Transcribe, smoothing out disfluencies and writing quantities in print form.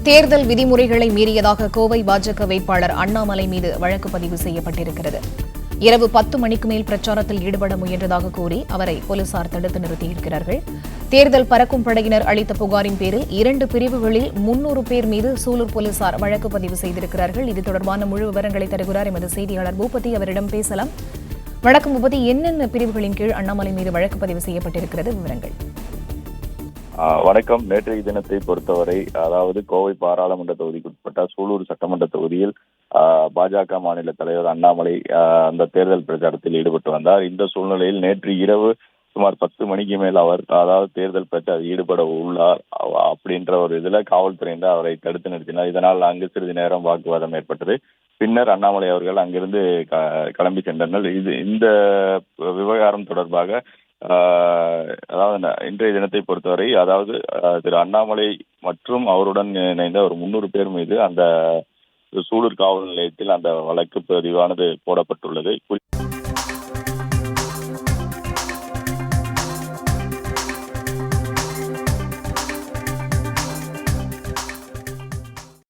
தேர்தல் விதிமுறைகளை மீறியதாக கோவை பாஜக வேட்பாளர் அண்ணாமலை மீது வழக்கு பதிவு செய்யப்பட்டிருக்கிறது. இரவு 10 மணிக்கு மேல் பிரச்சாரத்தில் ஈடுபட முயன்றதாக கூறி அவரை போலீசார் தடுத்து நிறுத்தியிருக்கிறார்கள். தேர்தல் பறக்கும் படையினர் அளித்த புகாரின் பேரில் 2 பிரிவுகளில் 300 பேர் மீது சூலூர் போலீசார் வழக்கு பதிவு செய்திருக்கிறார்கள். இது தொடர்பான முழு விவரங்களை தருகிறார் எமது செய்தியாளர் பூபதி. அவரிடம் பேசலாம். வணக்கம் பூபதி, என்னென்ன பிரிவுகளின் கீழ் அண்ணாமலை மீது வழக்கு பதிவு செய்யப்பட்டிருக்கிறது? விவரங்கள். வணக்கம். நேற்றைய தினத்தை பொறுத்தவரை, அதாவது கோவை பாராளுமன்ற தொகுதிக்குட்பட்ட சூலூர் சட்டமன்ற தொகுதியில் பாஜக மாநில தலைவர் அண்ணாமலை அந்த தேர்தல் பிரச்சாரத்தில் ஈடுபட்டு வந்தார். இந்த சூழ்நிலையில் நேற்று இரவு சுமார் 10 மணிக்கு மேல் அவர் தேர்தல் பிரச்சாரத்தில் ஈடுபட உள்ளார் அப்படின்ற ஒரு இதுல காவல்துறையினர் அவரை தடுத்து நிறுத்தினார். இதனால் அங்கு சிறிது நேரம் வாக்குவாதம் ஏற்பட்டது. பின்னர் அண்ணாமலை அவர்கள் அங்கிருந்து கிளம்பி சென்றனர். இந்த விவகாரம் தொடர்பாக அதாவது இன்றைய தினத்தை பொறுத்தவரை, அதாவது திரு அண்ணாமலை மற்றும் அவருடன் இணைந்த ஒரு 300 பேர் மீது அந்த சூலூர் காவல் நிலையத்தில் அந்த வழக்கு பதிவானது போடப்பட்டுள்ளது.